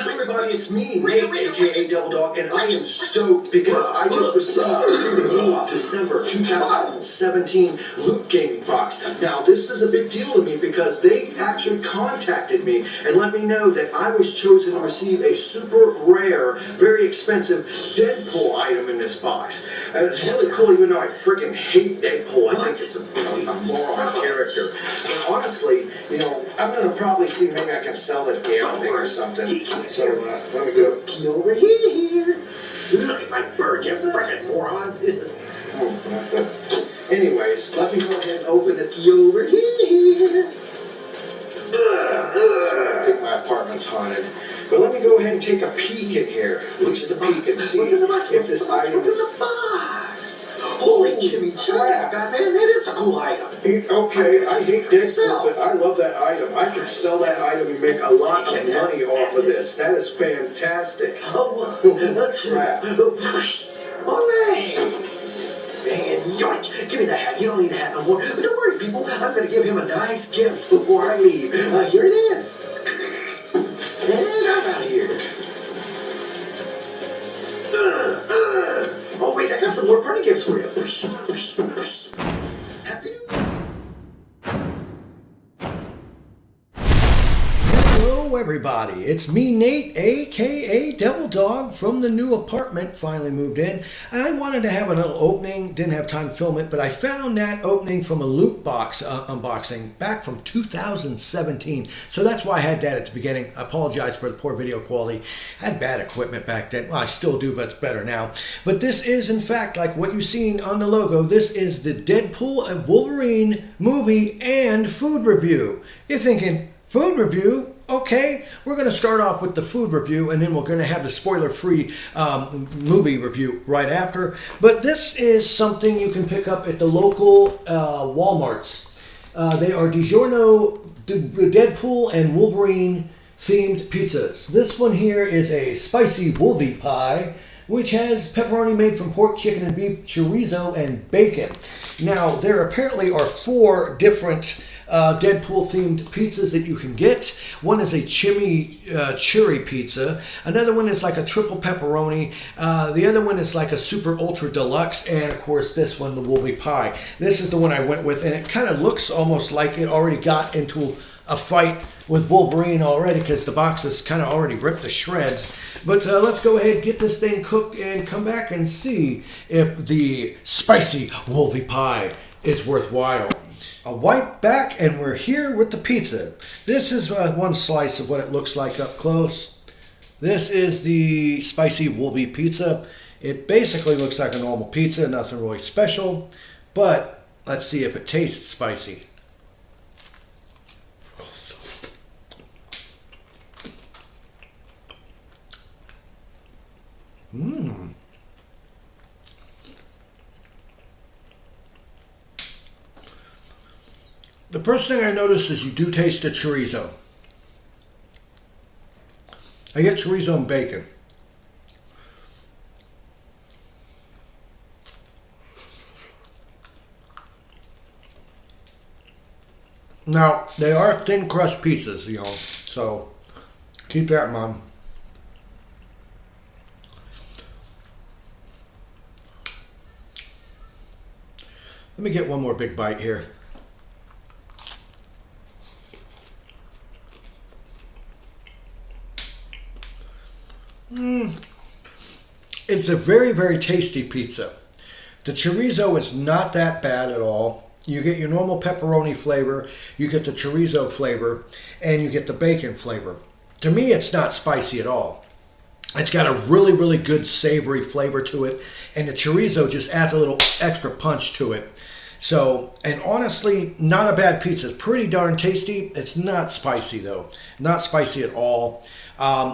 Hello everybody, it's me, Nate, aka Devil Dog, and I am stoked because I just received the new December 2017 Loot Gaming box. Now, this is a big deal to me because they actually contacted me and let me know that I was chosen to receive a super rare, very expensive Deadpool item in this box. It's really cool, even though I freaking hate Deadpool. I think it's a moron character. But honestly, you know, I'm going to probably see maybe I can sell the damn thing or something. So, let me go. Key over here. Look at my bird, you freaking moron. Anyways, let me go ahead and open the key over here. I think my apartment's haunted. But let me go ahead and take a peek in here. Look at the peek and see if this item is... What's in the box? Holy chimichangas, Batman, that is a cool item. Okay, I hate Deadpool, but I love that item. I can sell that item and make a lot of money off of this. That is fantastic. Oh, crap. Olay! Man, yoink! Give me the hat. You don't need the hat no more. But don't worry, people. I'm going to give him a nice gift before I leave. Here it is. And I'm out of here. Oh, wait, I got some more party gifts for you. Happy New Year. Hello everybody, it's me Nate, aka Devil Dog from the new apartment, finally moved in. And I wanted to have a little opening, didn't have time to film it, but I found that opening from a loot box unboxing back from 2017. So that's why I had that at the beginning. I apologize for the poor video quality. I had bad equipment back then. Well, I still do, but it's better now. But this is in fact, like what you've seen on the logo, this is the Deadpool and Wolverine movie and food review. You're thinking, food review? Okay, we're going to start off with the food review and then we're going to have the spoiler-free movie review right after. But this is something you can pick up at the local Walmarts. They are DiGiorno Deadpool and Wolverine themed pizzas. This one here is a spicy Wolvie pie, which has pepperoni made from pork, chicken, and beef, chorizo, and bacon. Now, there apparently are 4 different Deadpool-themed pizzas that you can get. One is a chimichurri pizza. Another one is like a triple pepperoni. The other one is like a super ultra deluxe. And, of course, this one, the Wolvie pie. This is the one I went with, and it kind of looks almost like it already got into a fight with Wolverine already because the box is kind of already ripped to shreds. But let's go ahead and get this thing cooked and come back and see if the spicy Wolvie pie is worthwhile. A wipe back and we're here with the pizza. This is one slice of what it looks like up close. This is the spicy Wolvie pizza. It basically looks like a normal pizza, nothing really special. But let's see if it tastes spicy. Mmm. The first thing I notice is you do taste the chorizo. I get chorizo and bacon. Now, they are thin crust pizzas, you know, so keep that in mind. Let me get one more big bite here. It's a very, very tasty pizza. The chorizo is not that bad at all. You get your normal pepperoni flavor, you get the chorizo flavor, and you get the bacon flavor. To me, it's not spicy at all. It's got a really, really good savory flavor to it, and the chorizo just adds a little extra punch to it. So, and honestly, not a bad pizza. It's pretty darn tasty. It's not spicy though. Not spicy at all.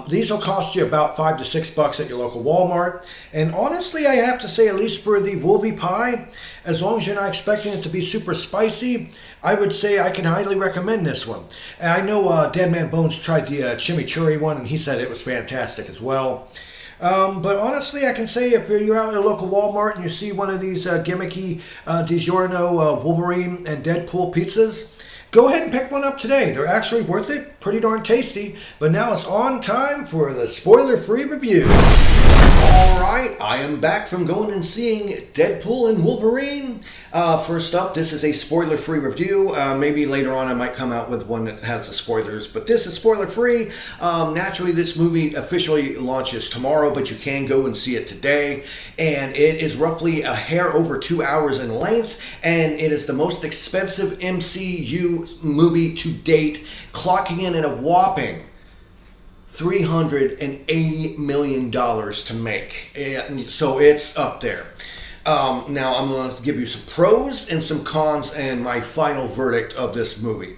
These will cost you about $5 to $6 at your local Walmart. And honestly, I have to say, at least for the Wolvie pie, as long as you're not expecting it to be super spicy, I would say I can highly recommend this one. And I know Dead Man Bones tried the chimichurri one, and he said it was fantastic as well. But honestly, I can say if you're out at a local Walmart and you see one of these gimmicky DiGiorno Wolverine and Deadpool pizzas, go ahead and pick one up today. They're actually worth it. pretty darn tasty. But now it's on time for the spoiler-free review. Alright, I am back from going and seeing Deadpool and Wolverine. First up, this is a spoiler-free review. Maybe later on I might come out with one that has the spoilers, but this is spoiler-free. Naturally, this movie officially launches tomorrow, but you can go and see it today. And it is roughly a hair over 2 hours in length, and it is the most expensive MCU movie to date, clocking in at a whopping $380 million to make. And so it's up there. Now I'm going to give you some pros and some cons and my final verdict of this movie.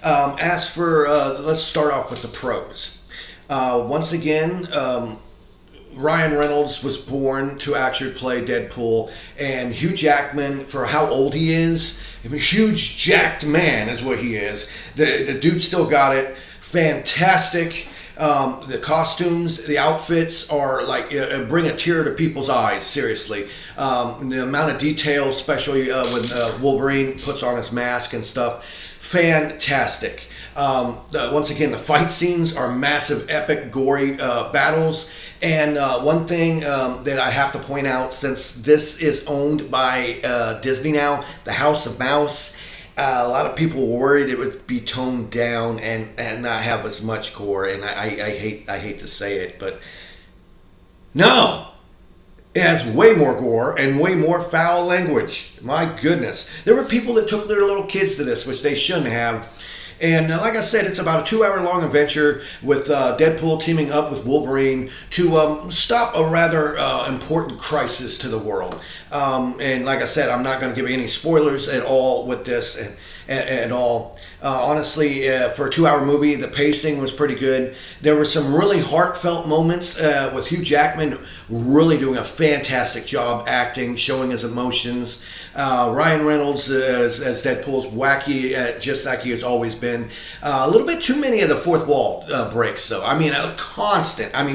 As for, let's start off with the pros. Once again, Ryan Reynolds was born to actually play Deadpool, and Hugh Jackman, for how old he is, I mean, huge jacked man is what he is. The dude still got it. Fantastic. The costumes, the outfits are like, bring a tear to people's eyes, seriously. The amount of detail, especially when Wolverine puts on his mask and stuff, fantastic. Once again, the fight scenes are massive, epic, gory battles. And one thing that I have to point out, since this is owned by Disney now, the House of Mouse, a lot of people were worried it would be toned down and not have as much gore. And I hate to say it, but no, it has way more gore and way more foul language. My goodness, there were people that took their little kids to this, which they shouldn't have. And like I said, it's about a 2-hour-long adventure with Deadpool teaming up with Wolverine to stop a rather important crisis to the world. And like I said, I'm not going to give you any spoilers at all with this at all. Honestly, for a 2-hour movie, the pacing was pretty good. There were some really heartfelt moments with Hugh Jackman really doing a fantastic job acting, showing his emotions. Ryan Reynolds as Deadpool's wacky, just like he has always been. A little bit too many of the fourth wall breaks, though. I mean,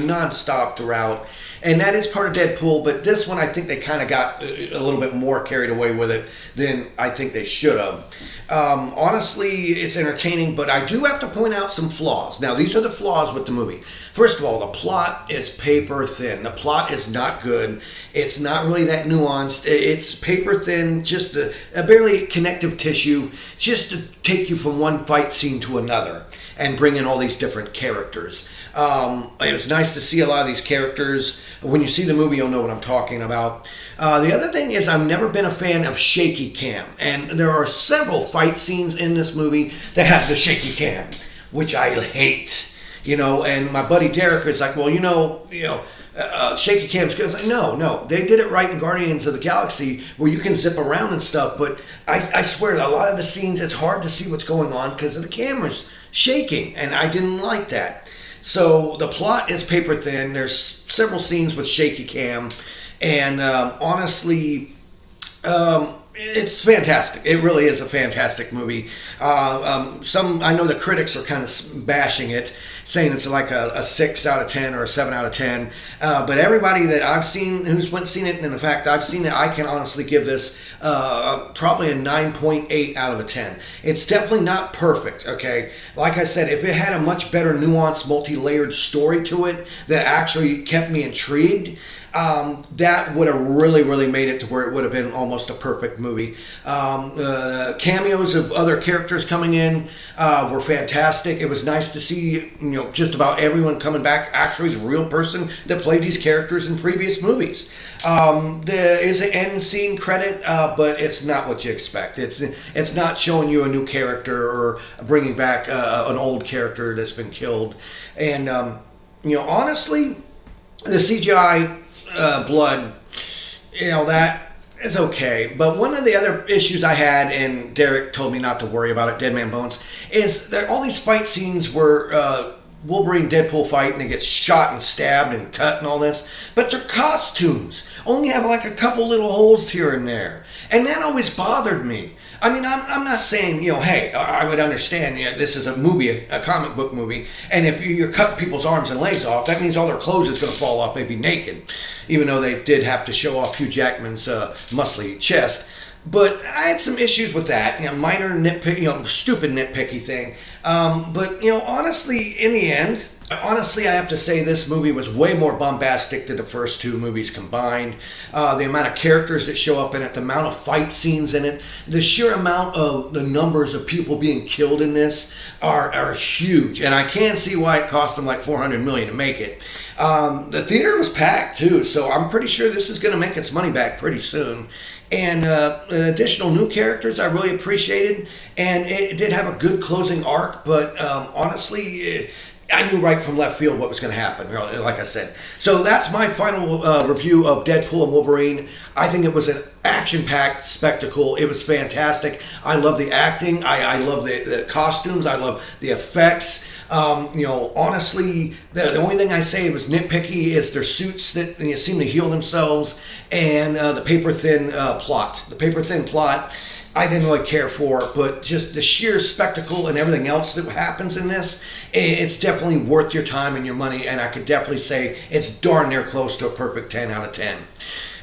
non-stop throughout. And that is part of Deadpool, but this one I think they kind of got a little bit more carried away with it than I think they should have. Honestly, it's entertaining, but I do have to point out some flaws. Now, these are the flaws with the movie. First of all, the plot is paper thin. The plot is not good. It's not really that nuanced. It's paper thin, just a barely connective tissue, just to take you from one fight scene to another and bring in all these different characters. It was nice to see a lot of these characters. When you see the movie, you'll know what I'm talking about. The other thing is, I've never been a fan of shaky cam, and there are several fight scenes in this movie that have the shaky cam, which I hate. And my buddy Derek is like, well, shaky cam's good. I was like, no, they did it right in Guardians of the Galaxy, where you can zip around and stuff. But I swear, a lot of the scenes, it's hard to see what's going on because of the cameras shaking, and I didn't like that. So the plot is paper thin. There's several scenes with shaky cam, and honestly, it's fantastic. It really is a fantastic movie. I know the critics are kind of bashing it, saying it's like a 6 out of 10 or a 7 out of 10. But everybody that I've seen who's seen it, and in fact I've seen it, I can honestly give this probably a 9.8 out of a 10. It's definitely not perfect, okay? Like I said, if it had a much better nuanced, multi-layered story to it that actually kept me intrigued, that would have really made it to where it would have been almost a perfect movie. Cameos of other characters coming in were fantastic. It was nice to see, just about everyone coming back, actually the real person that played these characters in previous movies. There is an end scene credit, but it's not what you expect. It's not showing you a new character or bringing back an old character that's been killed. And honestly, the CGI blood, that is okay. But one of the other issues I had, and Derek told me not to worry about it, Dead Man Bones, is that all these fight scenes where Wolverine Deadpool fight and they get shot and stabbed and cut and all this, but their costumes only have like a couple little holes here and there, and that always bothered me. I mean, I'm not saying, hey, I would understand, this is a movie, a comic book movie, and if you're cutting people's arms and legs off, that means all their clothes is going to fall off, they'd be naked, even though they did have to show off Hugh Jackman's muscly chest. But I had some issues with that, minor nitpick, stupid nitpicky thing. But, honestly, in the end, honestly, I have to say this movie was way more bombastic than the first two movies combined. The amount of characters that show up in it, the amount of fight scenes in it, the sheer amount of the numbers of people being killed in this are huge. And I can see why it cost them like $400 million to make it. The theater was packed too, so I'm pretty sure this is going to make its money back pretty soon. And additional new characters I really appreciated. And it did have a good closing arc, but honestly, I knew right from left field what was going to happen, like I said. So that's my final review of Deadpool and Wolverine. I think it was an action-packed spectacle. It was fantastic. I love the acting. I love the costumes. I love the effects. Honestly, the only thing I say was nitpicky is their suits that seem to heal themselves, and the paper-thin plot. The paper-thin plot I didn't really care for, but just the sheer spectacle and everything else that happens in this, it's definitely worth your time and your money, and I could definitely say it's darn near close to a perfect 10 out of 10.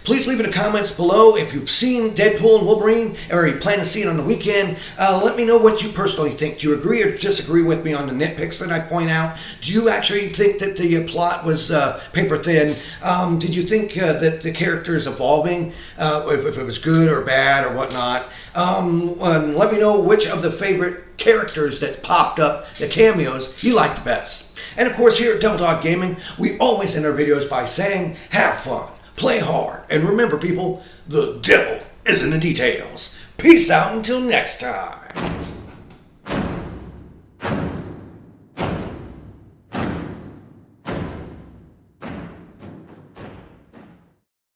Please leave in the comments below if you've seen Deadpool and Wolverine, or you plan to see it on the weekend. Let me know what you personally think. Do you agree or disagree with me on the nitpicks that I point out? Do you actually think that the plot was paper thin? Did you think that the characters evolving, if it was good or bad or whatnot? And let me know which of the favorite characters that popped up, the cameos, you liked best. And of course, here at Devil Dog Gaming, we always end our videos by saying, have fun, play hard, and remember people, the devil is in the details. Peace out until next time.